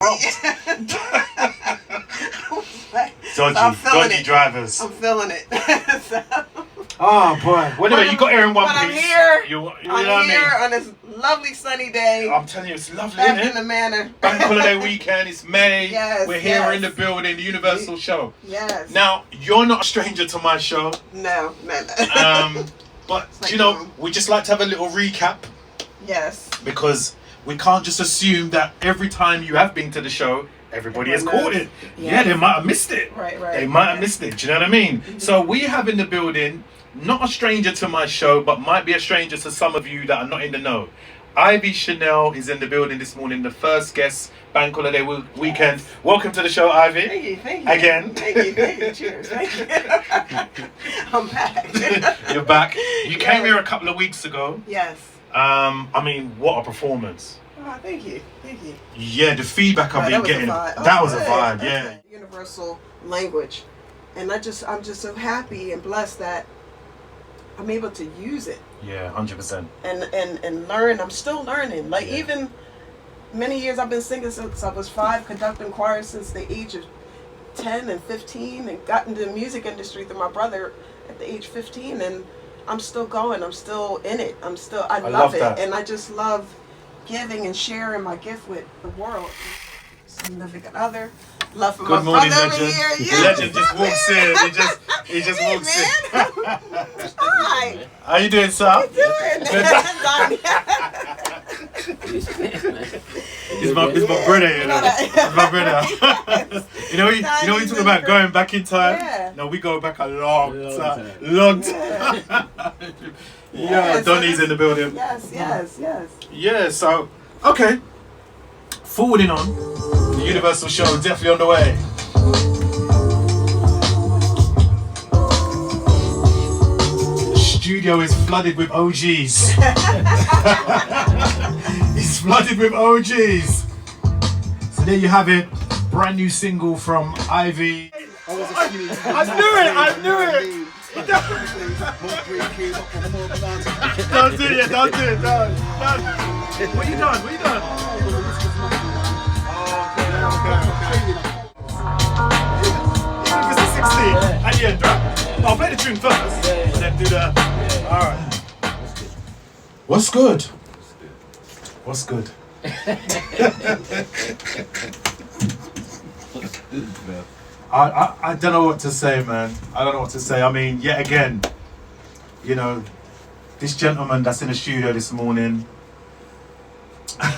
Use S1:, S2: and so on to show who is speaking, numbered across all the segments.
S1: Dodgy drivers.
S2: I'm feeling it.
S1: Oh boy! Whatever, you got here in one piece.
S2: I'm here.
S1: You know
S2: I'm here on this lovely sunny day.
S1: I'm telling you, it's lovely,
S2: Back
S1: isn't
S2: in the manor.
S1: Bank holiday weekend. It's May.
S2: Yes.
S1: We're here in the building, the Universal Show.
S2: Yes.
S1: Now you're not a stranger to my show.
S2: No.
S1: But you know, we just like to have a little recap.
S2: Yes.
S1: Because we can't just assume that every time you have been to the show, everybody has caught it. Yeah, they might have missed it.
S2: Right.
S1: They might have missed it. Do you know what I mean? Mm-hmm. So we have in the building, not a stranger to my show, but might be a stranger to some of you that are not in the know. Ivy Chanel is in the building this morning, the first guest, Bank Holiday weekend. Yes. Welcome to the show, Ivy.
S2: Thank you.
S1: Again.
S2: Thank you. Cheers. Thank you. I'm back.
S1: You're back. You came here a couple of weeks ago.
S2: Yes.
S1: I mean, what a performance.
S2: Oh, thank you.
S1: Yeah, the feedback I've been getting, that was a vibe, yeah.
S2: Universal language. And I'm just so happy and blessed that I'm able to use it.
S1: Yeah, 100%.
S2: And learn. I'm still learning. Like, even many years I've been singing since I was 5, conducting choir since the age of 10 and 15, and got into the music industry through my brother at the age 15, and I'm still going. I'm still in it. I love it. And I just love giving and sharing my gift with the world. Significant other. Love for
S1: Good
S2: my
S1: morning,
S2: brother
S1: Legend.
S2: over here.
S1: The Legend just walks in. He just walks in.
S2: Hi.
S1: How you doing, sir?
S2: How you
S1: He's my brother, you know. He's my brother. you know what you talk about going back in time?
S2: Yeah.
S1: No, we go back a long time. Yeah, Donnie's in the building.
S2: Yes.
S1: Yeah, so, okay. Forwarding on. The Universal Show is definitely on the way. The studio is flooded with OGs. It's flooded with OGs. So there you have it. Brand new single from Ivy. I knew it. Don't do it. What you done? Even if it's a 16 at the end, right? I'll play the tune first, and then do the. Alright. What's good? I don't know what to say, man. I don't know what to say. I mean, yet again, you know, this gentleman that's in the studio this morning.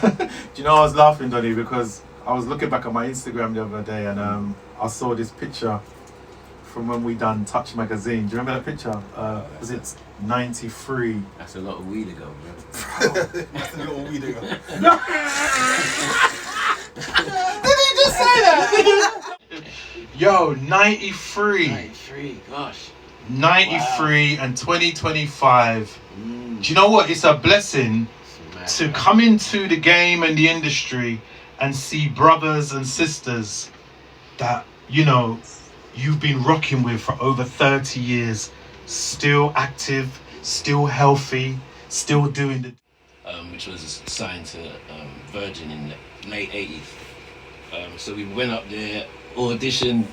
S1: Do you know, I was laughing, Donnie, because I was looking back at my Instagram the other day, and I saw this picture from when we done Touch Magazine. Do you remember that picture? Was it 93?
S3: That's a lot of weed ago, bro.
S1: That's a lot of weed ago. No. Did he just say that? Yo, 93.
S3: 93, gosh.
S1: 93 and 2025. Do you know what? It's a blessing to come into the game and the industry and see brothers and sisters that, you know, you've been rocking with for over 30 years, still active, still healthy, still doing the...
S3: Which was signed to Virgin in the late 80s. So we went up there, auditioned,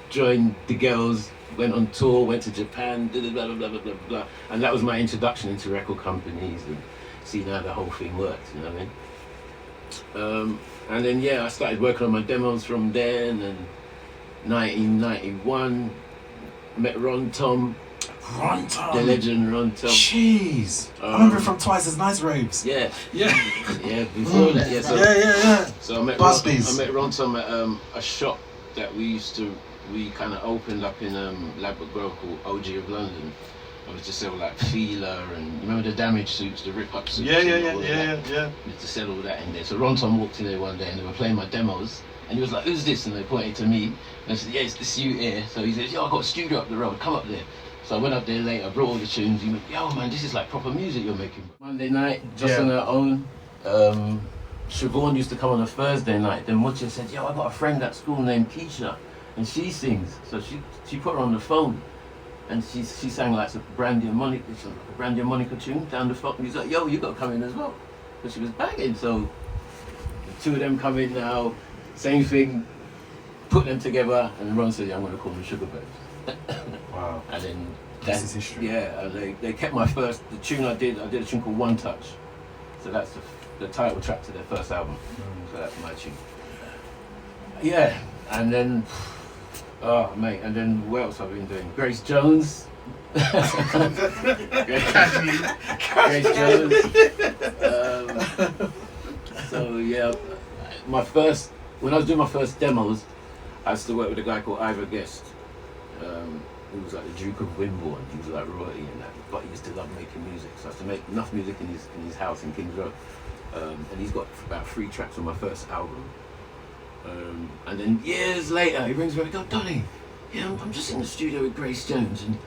S3: joined the girls, went on tour, went to Japan, blah, blah, blah, blah, blah, blah. And that was my introduction into record companies and seeing how the whole thing works, you know what I mean? And then, I started working on my demos from there, and then 1991, met Ron Tom. The legend Ron Tom.
S1: Jeez. I remember from Twice as Nice raves.
S3: Yeah, before that, So, So I met Ron Tom at a shop that we kind of opened up in Ladbroke Grove called OG of London. I was to sell like Feeler and remember the Damage suits, the rip-up suits.
S1: Yeah.
S3: We used to sell all that in there. So Ron Tom walked in there one day and they were playing my demos, and he was like, "Who's this?" And they pointed to me, and I said, "Yeah, it's this you here." So he said, "Yo, I got a studio up the road. Come up there." So I went up there later, brought all the tunes. He went, "Yo, man, this is like proper music you're making." Monday night, just on our own. Siobhan used to come on a Thursday night. Then Mucha said, "Yo, I got a friend at school named Keisha, and she sings." So she put her on the phone, and she sang like a Brandy and Monica tune down the phone. He's like, "Yo, you got to come in as well," but she was banging. So the two of them come in now. Same thing. Put them together, and Ron said, "Yeah, I'm going to call them Sugar Babes."
S1: Wow.
S3: And then
S1: This is history.
S3: Yeah, they kept the tune I did a tune called One Touch. So that's the title track to their first album. So that's my tune. Yeah, and then, oh mate, and then what else have I been doing? Grace Jones. Grace Jones. So yeah, when I was doing my first demos, I used to work with a guy called Ivor Guest. He was like the Duke of Wimborne. He was like royalty and that, but he used to love making music. So I used to make enough music in his house in Kings Road. And he's got about 3 tracks on my first album. And then years later, he rings me and goes, "Donny, yeah, I'm just in the studio with Grace Jones and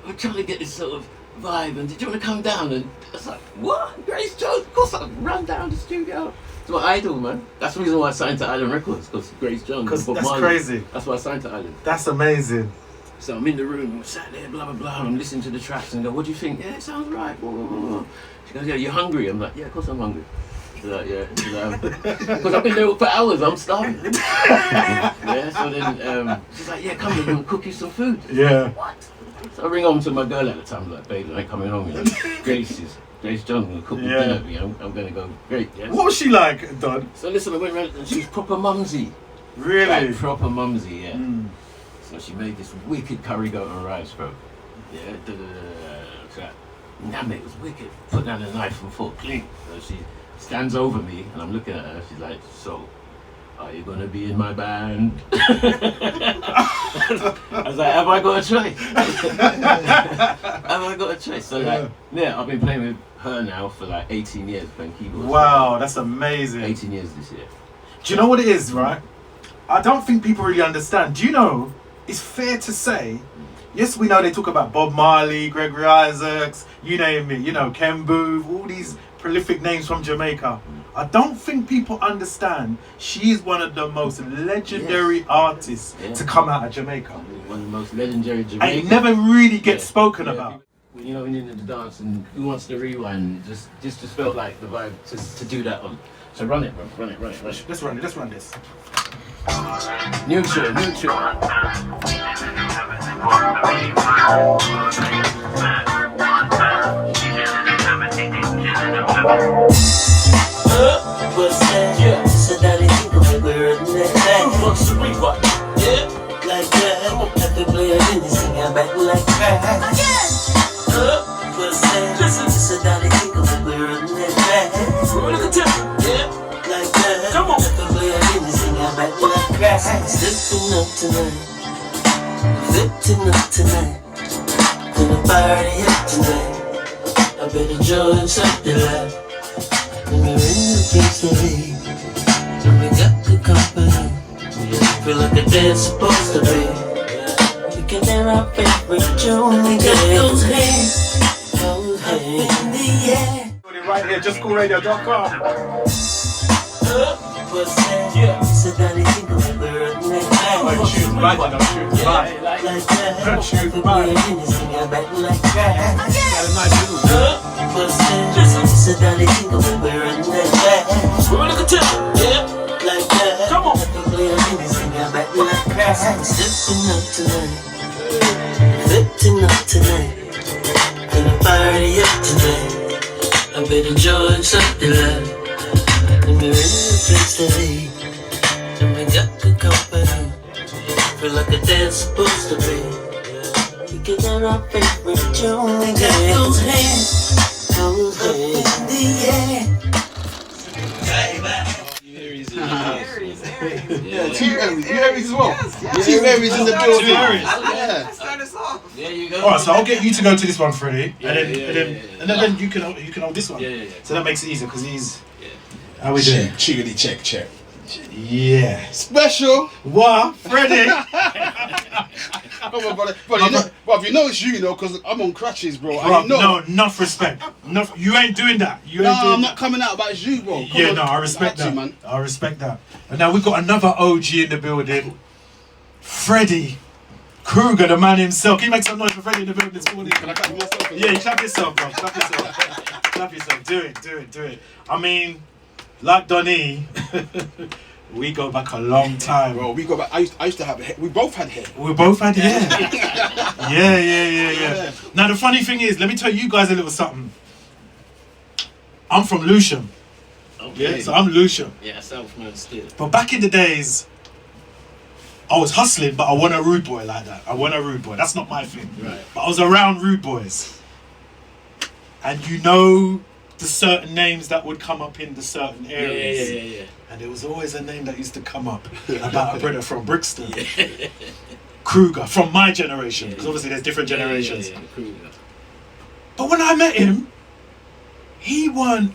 S3: we're trying to get this sort of vibe. And did you want to come down?" And I was like, "What? Grace Jones? Of course I'll run down the studio." It's my idol, man. That's the reason why I signed to Island Records, because Grace Jones.
S1: Because that's crazy.
S3: That's why I signed to Island.
S1: That's amazing.
S3: So I'm in the room, I'm sat there, blah, blah, blah, and I'm listening to the tracks and I go, "What do you think?" "Yeah, it sounds right." Blah, blah, blah. She goes, "Yeah, you're hungry?" I'm like, "Yeah, of course I'm hungry." She's like, "Yeah." Because I've been there for hours, I'm starving. Yeah, so then she's like, "Yeah, come, we're going to cook you some food."
S1: Yeah.
S3: What? So I ring home to my girl at the time, like, "Babe, I ain't coming home. You know? Grace Jones going to cook me dinner. You know? I'm going to go, great, yes."
S1: What was she like, Don?
S3: So listen, I went around and she was proper mumsy.
S1: Really?
S3: Like, proper mumsy, yeah. So she made this wicked curry goat and rice, bro. Yeah, so damn, it was wicked. Put down a knife and fork, clean. So she stands over me and I'm looking at her. She's like, "So, are you gonna be in my band?" I was like, "Have I got a choice?" Have I got a choice? So like, yeah, I've been playing with her now for like 18 years, playing keyboards.
S1: Wow, that's amazing.
S3: 18 years this year.
S1: Do you know what it is, right? I don't think people really understand. Do you know, it's fair to say, yes, we know they talk about Bob Marley, Gregory Isaacs, you name it, you know, Ken Booth, all these prolific names from Jamaica. I don't think people understand she is one of the most legendary artists to come out of Jamaica.
S3: One of the most legendary Jamaican.
S1: And it never really gets spoken about.
S3: You know, when you're in the dance and Who Wants to Rewind, just felt like the vibe to do that on. So run it, bro. Run it.
S1: Let's run this.
S3: New tune.
S4: What's that? Yeah. So now they think of it, we're in that.
S3: Who Wants to Rewind? Yeah.
S4: Like that. I could play it in the singer back like that. What's that? Listen. So now they think of it, we're in that.
S3: Look at that. Yeah.
S4: Like that.
S3: Come on.
S4: I could play it in the singer back like that. Slipping up tonight. Lifting up tonight. Gonna party up tonight. I better join something like. When we're in the place to be, and we got good company, feel like a dance supposed to be. We can hear our favorite tune, we got those hands up in the air.
S1: Right here, Juscoolradio.com.
S4: What's that? Yeah. So now they think of it, we're in
S1: I'm shooting back.
S4: like that. Like that. We sing it back like that. What's that? So now they think of it, we're in that.
S3: Look at that. Yeah.
S4: Like that.
S3: Come on.
S4: We sing it back like that. Slipping up tonight. Lifting up tonight. Gonna party up tonight. I better join something like. And we're in the place to be. And we got good company. Feel like a dance supposed to be. We can hear our favorite tune. We got those hands up in the air.
S3: Aries in the house.
S5: Yeah, 2 Aries. You Aries as well?
S2: Yes.
S5: 2 Aries in the building.
S1: Aries.
S2: I started us off.
S3: There you go.
S1: All right, so I'll get you to go to this one, Freddie,
S3: Yeah,
S1: and then you can hold this one.
S3: Yeah.
S1: So that makes it easier because he's. How we doing?
S5: Chiggity check.
S1: Yeah.
S5: Special.
S1: What, Freddie?
S5: Come on, brother. But you know it's you know, because I'm on crutches, bro.
S1: Bro,
S5: And you know,
S1: no, enough respect. Enough. You ain't doing that. You ain't
S5: no,
S1: doing
S5: I'm
S1: that.
S5: not coming out about you, bro. Come
S1: Yeah,
S5: on.
S1: no, I respect
S5: Got
S1: that.
S5: you, man.
S1: I respect that. And now we've got another OG in the building, Freddie Kruger, the man himself. Can you make some noise for Freddie in the building this morning?
S5: Can I clap myself?
S1: Yeah, clap yourself, bro. Clap yourself. Clap yourself. Do it. I mean, like Donnie, We go back a long time.
S5: Bro, we go back. I used to have hair. We both had hair.
S1: We both had hair. Yeah. Now the funny thing is, let me tell you guys a little something. I'm from Lewisham.
S3: Okay.
S1: Yeah, so I'm Lewisham.
S3: Yeah, Southman still.
S1: But back in the days, I was hustling, but I wasn't a rude boy like that. I wasn't a rude boy. That's not my thing.
S3: Right.
S1: But I was around rude boys. And you know the certain names that would come up in the certain areas.
S3: Yeah.
S1: And there was always a name that used to come up about a brother from Brixton. Kruger, from my generation. Because obviously there's different generations.
S3: Yeah, Kruger.
S1: But when I met him, he weren't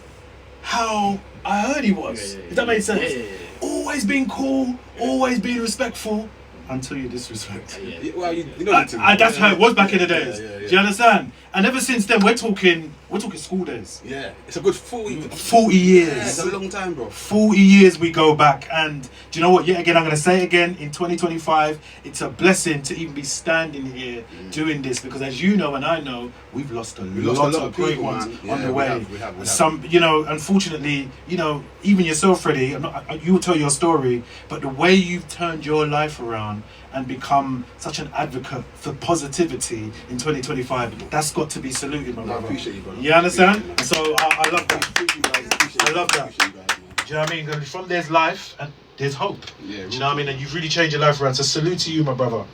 S1: how I heard he was. If that makes sense.
S3: Yeah.
S1: Always being cool, always being respectful, until you disrespect.
S3: Yeah.
S5: Well, you know the thing.
S1: That's how it was back in the days.
S5: Yeah.
S1: Do you understand? And ever since then, we're talking school days.
S5: Yeah, it's a good 40
S1: years.
S5: Yeah, it's a long time, bro.
S1: 40 years we go back, and do you know what? Yet again, I'm going to say it again, in 2025, it's a blessing to even be standing here doing this, because as you know and I know, we've lost a lot of great
S5: people,
S1: ones
S5: man.
S1: on
S5: Yeah,
S1: the way.
S5: we have.
S1: Some, you know, unfortunately, you know, even yourself, Freddie, you will tell your story, but the way you've turned your life around and become such an advocate for positivity in 2025, that's got to be saluted, my
S5: I
S1: brother.
S5: appreciate you, brother.
S1: You understand?
S5: Appreciate you, man.
S1: So I love that.
S5: Appreciate you guys. Appreciate
S1: I love that.
S5: Appreciate you guys, man.
S1: Do you know what I mean? 'Cause from there's life and there's hope.
S5: Yeah,
S1: Do you know what I mean? And you've really changed your life around. So salute to you, my brother.
S5: I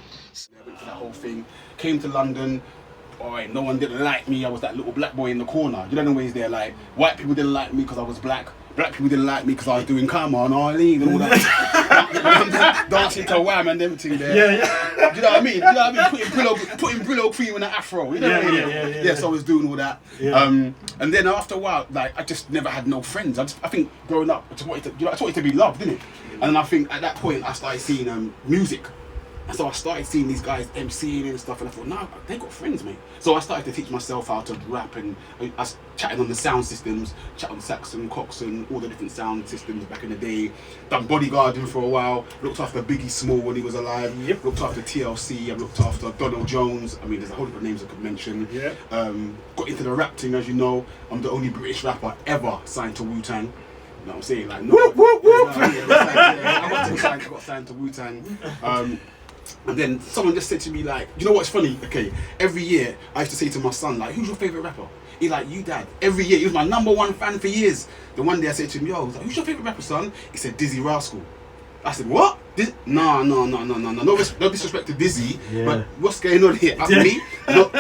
S5: went for that whole thing. Came to London. Alright, no one didn't like me. I was that little black boy in the corner. You know the ways they're like, white people didn't like me because I was black. Black people didn't like me because I was doing Karma and Arlene and all that. Dancing to Wham and everything there.
S1: Yeah.
S5: Do you know what I mean? Do you know what I mean? Putting Brillo cream in an afro. You know what I mean?
S1: Yeah.
S5: So I was doing all that.
S1: Yeah.
S5: And then after a while, like I just never had no friends. I think growing up, I just wanted to be loved, didn't it? And then I think at that point I started seeing music. And so I started seeing these guys MCing and stuff, and I thought, nah, they got friends, mate. So I started to teach myself how to rap, and I was chatting on the sound systems, chatting on Saxon, Coxon, all the different sound systems back in the day. Done bodyguarding for a while, looked after Biggie Small when he was alive, looked after TLC, I've looked after Donald Jones. I mean, there's a whole lot of names I could mention. Got into the rap thing, as you know. I'm the only British rapper ever signed to Wu-Tang. You know what I'm saying? Like, no. I got signed to Wu-Tang. And then someone just said to me, like, you know what's funny? Okay, every year I used to say to my son, like, who's your favourite rapper? He's like, you, Dad. Every year, he was my #1 fan for years. Then one day I said to him, yo, I was like, who's your favourite rapper, son? He said, Dizzy Rascal. I said, what? No. No disrespect to Dizzy, but what's going on here? Me?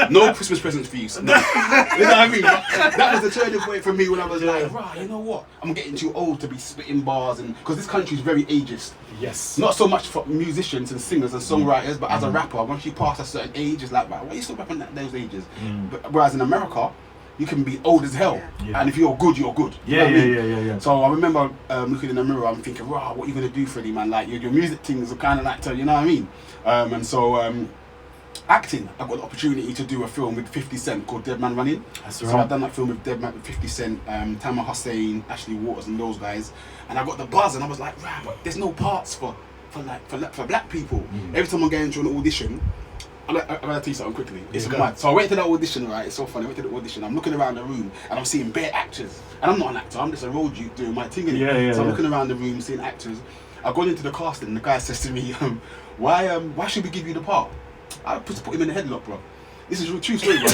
S5: No Christmas presents for you. So no. You know what I mean? That was the turning point for me when I was like, right, you know what? I'm getting too old to be spitting bars, and because this country is very ageist.
S1: Yes.
S5: Not so much for musicians and singers and songwriters, but as a rapper, once you pass a certain age, it's like, right, why are you still rapping at those ages? But, whereas in America, you can be old as hell, and if you're good, you're good. You know what I mean? So I remember looking in the mirror, I'm thinking, wow, what are you gonna do, Freddie, man? Like your music things are kind of like, you know what I mean? And so acting, I got the opportunity to do a film with 50 Cent called Dead Man Running.
S1: That's
S5: right. So I've done that film with 50 Cent, Tamar Hussein, Ashley Waters, and those guys. And I got the buzz, and I was like, right, but there's no parts for black people. Every time I go into an audition, I'm gonna tell you something quickly. It's mad. So I went to that audition, right? It's so funny. I went to the audition. I'm looking around the room and I'm seeing bare actors. And I'm not an actor. I'm just a road dude doing my thing. So I'm looking around the room, seeing actors. I got into the casting. And the guy says to me, "Why should we give you the part?" I put him in the headlock, bro. This is a true story, bro.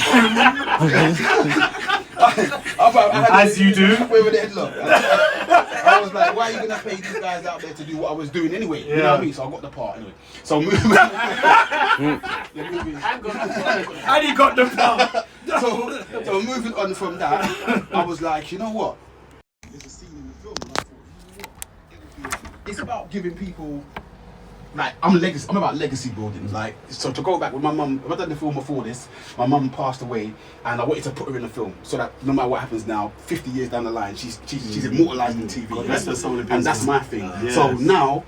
S1: As you do.
S5: With the headlock. I was like, why are you gonna pay these guys out there to do what I was doing anyway? You know what I mean? So I got the part anyway. So moving.
S1: And he got the part.
S5: So moving on from that, I was like, you know what? There's a scene in the film, and I thought, you know what? It's about giving people. Like I'm about legacy building. Like, so to go back with my mum, I've done the film before this. My mum passed away, and I wanted to put her in the film so that no matter what happens now, 50 years down the line, she's immortalised in TV. And that's my thing. So now,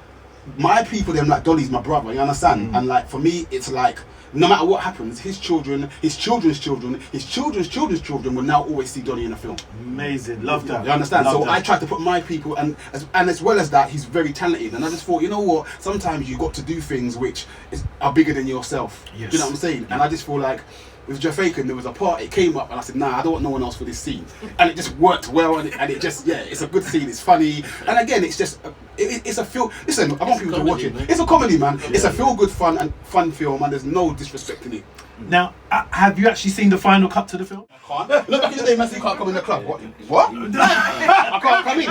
S5: my people, them like Dolly's my brother. You understand? And like for me, it's like no matter what happens, his children, his children's children, his children's children's children will now always see Dolly in a film.
S1: Amazing, love that.
S5: You understand?
S1: Love
S5: so
S1: that.
S5: I tried to put my people, and as well as that, he's very talented. And I just thought, you know what? Sometimes you got to do things which are bigger than yourself.
S1: Yes.
S5: Do you know what I'm saying? And I just feel like with Jafaican, there was a part, it came up and I said, nah, I don't want no one else for this scene. And it just worked well, and it just, yeah, it's a good scene, it's funny. And again, it's just, it's a feel, listen, I want people to watch it.
S3: Man.
S5: It's a comedy, man. It's a feel-good fun film, and there's no disrespect in it.
S1: Now, have you actually seen the final cut to the film?
S5: I can't. Look back in the day, man, you can't come in the club. What? I can't come in.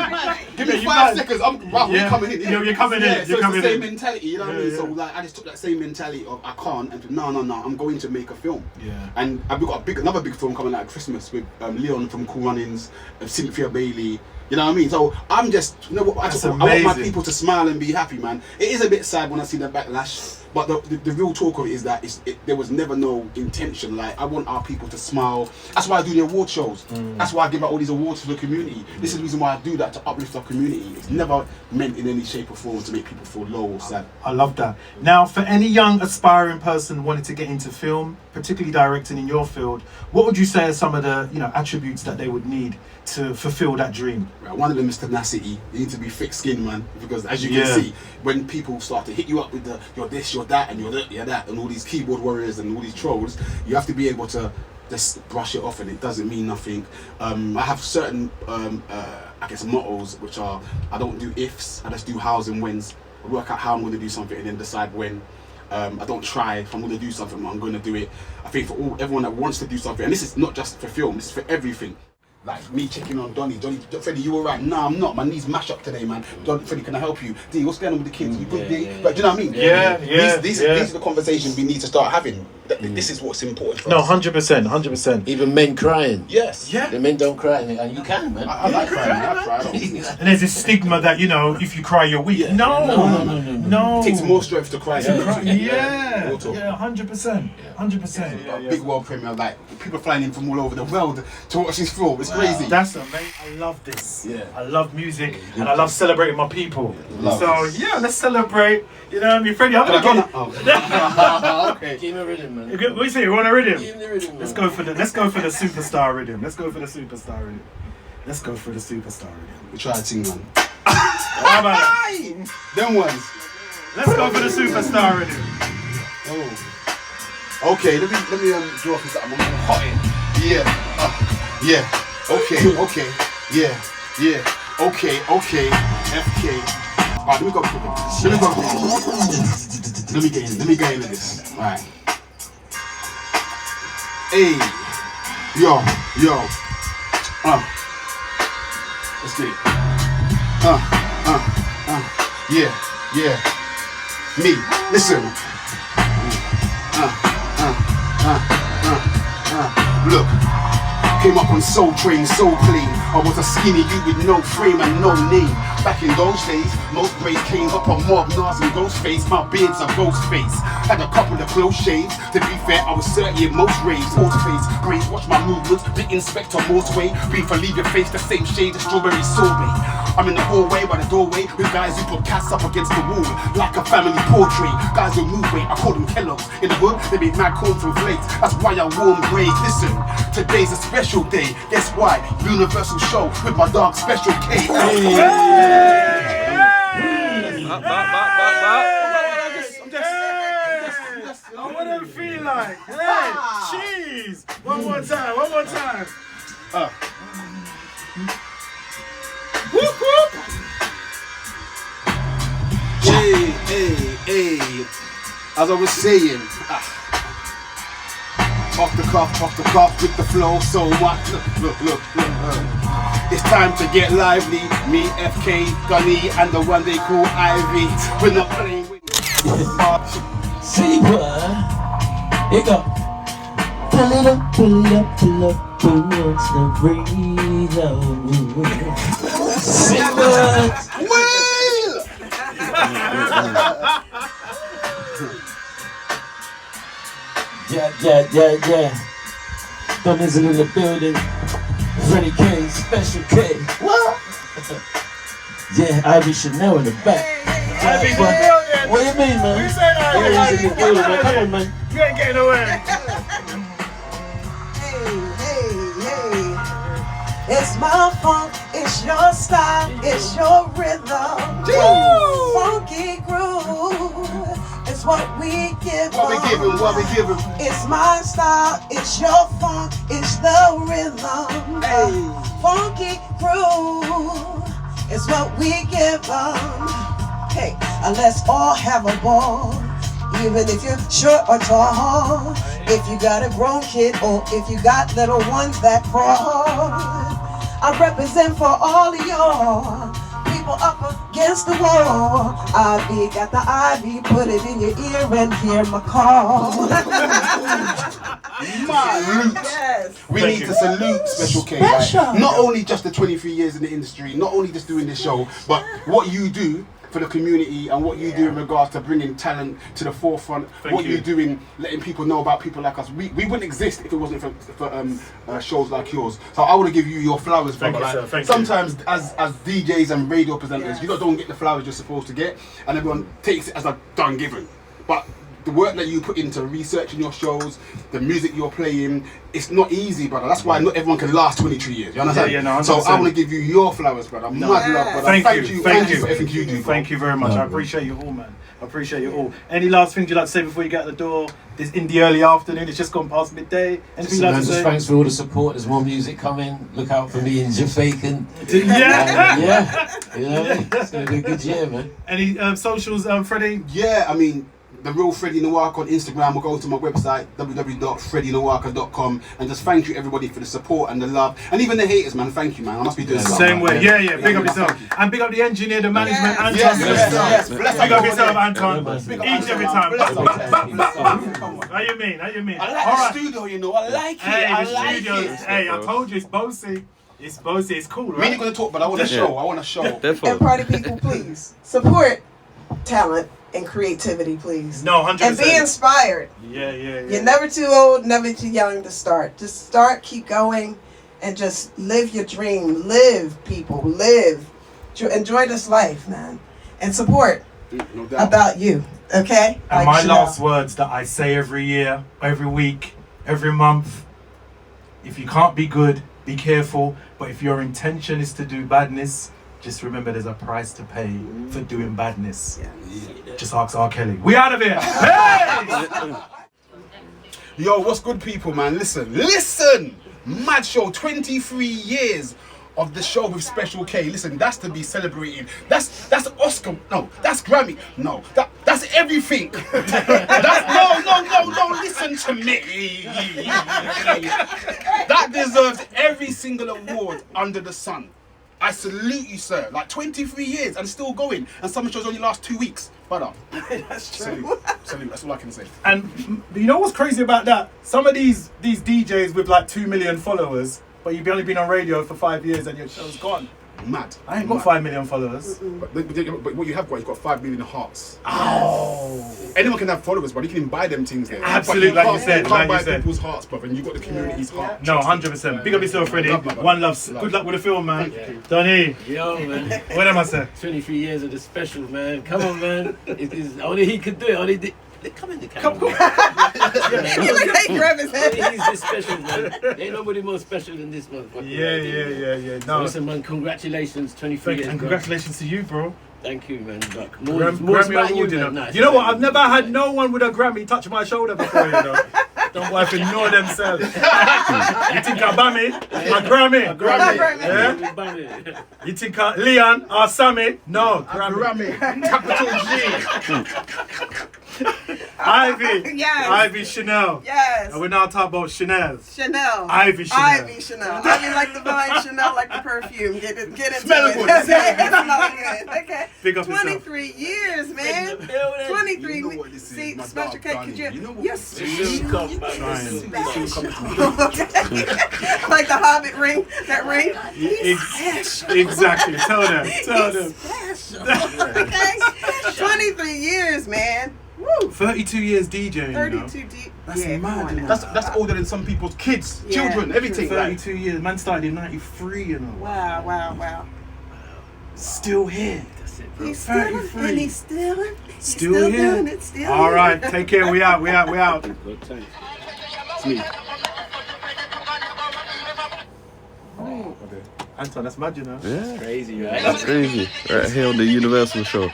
S5: Give me 5 seconds, we're coming in.
S1: You're coming in.
S5: Yeah, so
S1: You're coming
S5: it's the same
S1: in.
S5: mentality, you know what I mean? So like, I just took that same mentality of I can't, and no, I'm going to make a film.
S1: Yeah.
S5: And we've got another big film coming out at Christmas with Leon from Cool Runnings, Cynthia Bailey. You know what I mean? So I'm just, you know what? I want my people to smile and be happy, man. It is a bit sad when I see the backlash, but the real talk of it is that there was never no intention. Like, I want our people to smile. That's why I do the award shows. That's why I give out all these awards to the community. This is the reason why I do that, to uplift our community. It's never meant in any shape or form to make people feel low or sad.
S1: I love that. Now, for any young aspiring person wanting to get into film, particularly directing in your field, what would you say are some of the attributes that they would need to fulfill that dream?
S5: Right, one of them is tenacity. You need to be thick-skinned, man, because as you can see, when people start to hit you up with you're this, you're that, and you're that, and all these keyboard warriors and all these trolls, you have to be able to just brush it off, and it doesn't mean nothing. I have certain, I guess, mottos, which are, I don't do ifs, I just do hows and whens. I work out how I'm going to do something and then decide when. I don't try. If I'm going to do something, I'm going to do it. I think for everyone that wants to do something, and this is not just for film, this is for everything. Like me checking on Donny, Freddie, you alright? Nah, I'm not. My knees mash up today, man. Freddie, can I help you? D, what's going on with the kids? You good, D? But do you know what I mean? These are the conversations we need to start having. This is what's important for us.
S1: 100%.
S3: Even men crying.
S5: Yes.
S1: Yeah.
S3: The men don't cry, and you can, man.
S5: I like crying. I cry. I don't.
S1: And there's this stigma that, if you cry, you're weak.
S5: Yeah.
S1: No.
S5: It takes more strength to cry.
S1: Yeah, 100%. 100%.
S5: Big world premiere, like people flying in from all over the world to watch this film. It's crazy.
S1: That's amazing. I love this.
S5: Yeah.
S1: I love music and I love celebrating my people.
S5: Love
S1: So let's celebrate. You know what I mean, Freddie? I'm gonna get.
S5: Okay.
S3: Give me a rhythm, man.
S1: What do you say? You want a rhythm?
S3: Give me the rhythm, man.
S1: Let's go for the superstar rhythm.
S5: We try to sing, man.
S1: How about that?
S5: Them ones.
S1: Let's go for the superstar rhythm.
S5: Oh. Okay, let me draw off something. I'm hot in. Yeah. Okay. Yeah. Okay. FK. Alright, let me go. Let me get into this. Alright. Hey. Yo. Let's get it. Yeah. Me. Listen. Look. Came up on Soul Train, so clean. I was a skinny youth with no frame and no name. Back in those days, most braids came up on Mob, Nas and Ghostface. My beard's a ghost face. Had a couple of close shaves. To be fair, I was 30 in most raves. Autoface, grace, watch my movements. The Inspector Morse way. Beef leave your face the same shade as strawberry sorbet. I'm in the hallway by the doorway with guys who put cats up against the wall like a family portrait. Guys who move weight, I call them Kellogg's. In the hood, they make mad corn from flakes. That's why I warm grades. Listen, today's a special day. Guess why? Universal show with my dog Special K.
S1: What do it feel like? Hey, cheese! One more time. Whoop whoop!
S5: Hey. As I was saying, off the cuff with the flow so much. Look. It's time to get lively. Me, FK, Gunny, and the one they call Ivy. We're not playing with
S4: See what? Here go. Pull it up, what's the reload? See what?
S5: Will!
S4: Yeah. Gunners in the building. Freddie K, Special K. What? Yeah, Ivy Chanel in the back.
S1: Ivy in the building.
S4: What do you mean, man?
S1: What you saying, Ivy?
S4: Ivy's in the building, man. Come on, man.
S1: You ain't getting away.
S2: Hey. It's my funk, it's your style, it's your rhythm. Funky groove. It's what we give
S5: What we giving, what we giving.
S2: It's my style, it's your funk, it's the rhythm. Funky groove is what we give them. Hey, let's all have a ball. Even if you're short or tall, if you got a grown kid or if you got little ones that crawl, I represent for all of y'all people up against the wall. Ivy got the ivy, put it in your ear and hear my call. Yes.
S5: We need to salute Special K. Like, not only just the 23 years in the industry, not only just doing this show, but what you do for the community and what you do in regards to bringing talent to the forefront. What you're doing, letting people know about people like us. We wouldn't exist if it wasn't for shows like yours. So I want to give you your flowers, brother. Like, sometimes as DJs and radio presenters, you don't get the flowers you're supposed to get, and everyone takes it as a done given. But the work that you put into researching your shows, the music you're playing, it's not easy, brother. That's why not everyone can last 23 years. You understand?
S1: No,
S5: so I want to give you your flowers, brother. Mad love, brother. Thank you for everything you do.
S1: Thank you very much. I appreciate you all, man. I appreciate you all. Any last things you'd like to say before you get out the door? This in the early afternoon. It's just gone past midday. Anything you'd like to say?
S3: Thanks for all the support. There's more music coming. Look out for me in Jamaican.
S1: Yeah.
S3: You know, it's gonna be a good year, man.
S1: Any socials, Freddie?
S5: Yeah, I mean, The Real Freddie Nawaka on Instagram, or go to my website www.freddynawaka.com, and just thank you everybody for the support and the love, and even the haters, man. Thank you, man. I must be doing something.
S1: Same way. Yeah. Big up yourself, and big up the engineer, the management, Anton.
S5: Yes.
S1: Big up yourself, Anton. Each every time. How you mean?
S5: I like the studio, you know. I like it.
S1: Hey, the studio. Hey, I told you it's bossy. It's bossy. It's cool, right?
S5: We ain't gonna talk, but I want to show.
S2: And party people, please support talent and creativity, please.
S1: No, 100%.
S2: And be inspired.
S1: Yeah.
S2: You're never too old, never too young to start. Just start, keep going, and just live your dream. Live, people. Live. Enjoy this life, man. And support
S5: No doubt.
S2: about you, okay?
S1: And my last words that I say every year, every week, every month: if you can't be good, be careful. But if your intention is to do badness, just remember there's a price to pay for doing badness. Just ask R. Kelly. We out of here. Hey!
S5: Yo, what's good, people, man? Listen. Mad show, 23 years of the show with Special K. Listen, that's to be celebrated. That's Oscar. No, that's Grammy. No, that's everything. No. Listen to me. That deserves every single award under the sun. I salute you, sir. Like 23 years and still going. And some shows only last 2 weeks. Brother.
S2: That's true.
S5: Salute. That's all I can say.
S1: And you know what's crazy about that? Some of these DJs with like 2 million followers, but you've only been on radio for 5 years and your show's gone.
S5: Mad.
S1: I ain't got 5 million followers.
S5: But what you have got, you've got 5 million hearts.
S1: Oh.
S5: Anyone can have followers, but you can even buy them things there.
S1: Absolutely, like you said.
S5: You can't buy people's hearts, brother, and you've got the community's heart.
S1: No, 100%. Big up yourself, Freddie. One love. Good luck with the film, man. Donnie.
S6: Yo, man.
S1: What am I saying?
S6: 23 years of the special, man. Come on, man. It is only he could do it. Only come in the camera.
S2: He grab his head.
S6: He's the special, man. Ain't nobody more special than this motherfucker.
S1: Yeah.
S6: So
S1: No.
S6: listen, man. Congratulations, 23 years.
S1: And congratulations to you, bro.
S6: Thank you, man.
S1: Grammy award, you know.
S6: Nice.
S1: You know what? I've never had no one with a Grammy touch my shoulder before, you know. Don't wife ignore themselves. You think I Bammy? My Grammy?
S6: Yeah?
S1: You think Leon or Sammy? No, Grammy.
S5: Capital G.
S1: Ivy.
S2: Yes.
S1: Ivy Chanel.
S2: Yes.
S1: And we're now talking about Chanel.
S2: Chanel.
S1: Ivy Chanel.
S2: Ivy like the vine, Chanel like the perfume. Get into
S5: Smell
S2: it.
S5: good.
S2: Smell good. Okay.
S1: Big up yourself.
S2: 23 years, man. 23.
S5: You know what this is,
S2: See,
S5: my
S2: Special
S5: dog,
S2: K,
S5: Donnie.
S2: could you?
S5: You know what
S2: You're
S5: this
S2: special.
S1: Trying.
S2: Like the Hobbit ring, that ring.
S1: Exactly. Tell them.
S2: Okay. 23 years, man. Woo.
S1: 32 years DJing.
S2: 32 deep.
S1: That's
S2: yeah,
S1: mad,
S2: come on
S1: you know.
S2: now.
S5: That's older than some people's kids,
S2: Yeah.
S5: children, everything. Like,
S1: 32 years. Man started in 93, you know.
S2: Wow.
S1: Still here.
S6: That's it, bro.
S2: He's still
S1: 33.
S2: and he's still
S1: Still here.
S2: doing it. Still
S1: All
S2: here.
S1: right. Take care. We out.
S6: Good time. It's me.
S1: Anton, that's mad, you know.
S7: Yeah,
S6: Crazy, right?
S7: that's crazy. Right here on the Universal show.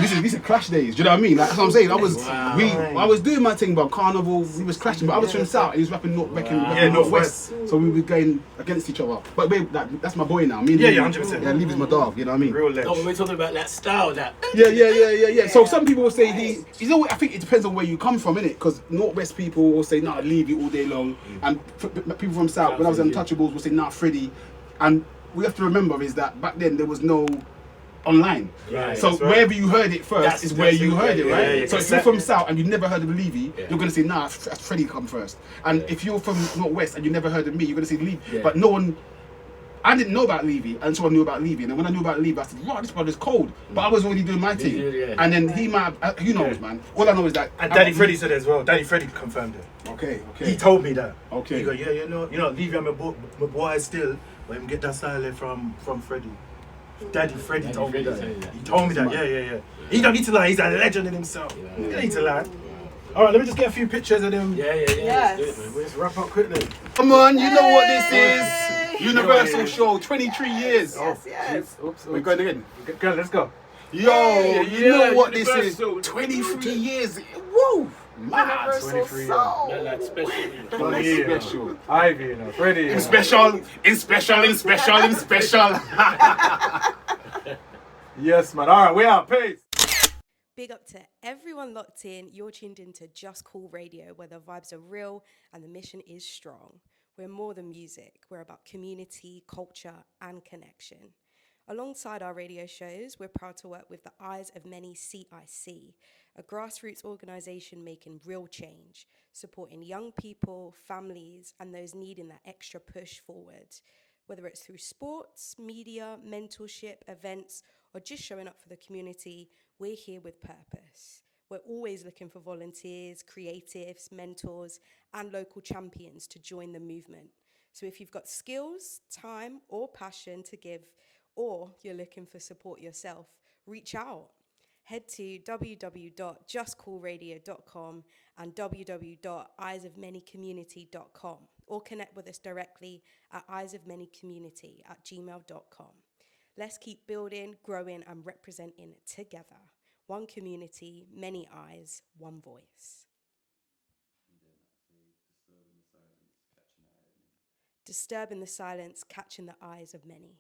S5: So these are clash days. Do you know what I mean? Like, that's what I'm saying. I was doing my thing, but Carnival, we was clashing. But I was from South, and he was rapping Northwest. So we were going against each other. But babe, that's my boy now. Me and
S1: 100%.
S5: Yeah, Leave is my dog. You know what I mean?
S1: Real ledge.
S6: No, we're talking about that style, that.
S5: Yeah. So some people will say he's always, I think it depends on where you come from, innit? Because Northwest people will say, nah, Leave all day long. And people from South, when I was on Untouchables, will say, nah, Freddie. And we have to remember is that back then there was no online.
S1: Right,
S5: so wherever you heard it first is where you heard it, right?
S1: Yeah,
S5: so if you're from South and you've never heard of Levy, you're going to say, nah, Freddie come first. And if you're from Northwest and you never heard of me, you're going to say Levy. But no one... I didn't know about Levy until I knew about Levy. And then when I knew about Levy, I said, wow, this brother's cold. But I was already doing my thing. And then he might have... Who knows, man? All I know is that...
S1: And Daddy Freddie said it as well. Daddy Freddie confirmed it.
S5: Okay.
S1: He told me that.
S5: Okay.
S1: He go, yeah, you know, Levy and my boy still, but him get that style from Freddie. Daddy Freddie told me that. He told me that, yeah. He don't need to lie, he's a legend in himself. He don't need to lie. Alright, let me just get a few pictures of them.
S6: Yeah.
S2: Yes.
S6: Let's do it, man.
S1: Let's wrap up quickly.
S5: Come on, you know what this is. Universal show, 23 years.
S2: Yes.
S1: Oops.
S5: We're going again.
S1: Go, let's go.
S5: Yo, you know what this is.
S6: Universal.
S5: 23 years. Woo! Mad.
S2: Universal
S1: 23
S2: soul.
S6: Man, like special.
S5: Special.
S1: Ivy, you know, Freddie. You know.
S5: In special.
S1: Yes, man. Alright, we out. Peace.
S7: Big up to everyone locked in. You're tuned into Juscoolradio, where the vibes are real and the mission is strong. We're more than music. We're about community, culture, and connection. Alongside our radio shows, we're proud to work with the Eyes of Many CIC, a grassroots organisation making real change, supporting young people, families, and those needing that extra push forward. Whether it's through sports, media, mentorship, events, or just showing up for the community, we're here with purpose. We're always looking for volunteers, creatives, mentors, and local champions to join the movement. So if you've got skills, time, or passion to give, or you're looking for support yourself, reach out. Head to www.justcoolradio.com and www.eyesofmanycommunity.com or connect with us directly at eyesofmanycommunity@gmail.com. Let's keep building, growing, and representing together. One community, many eyes, one voice. Disturbing the silence, catching the eyes of many.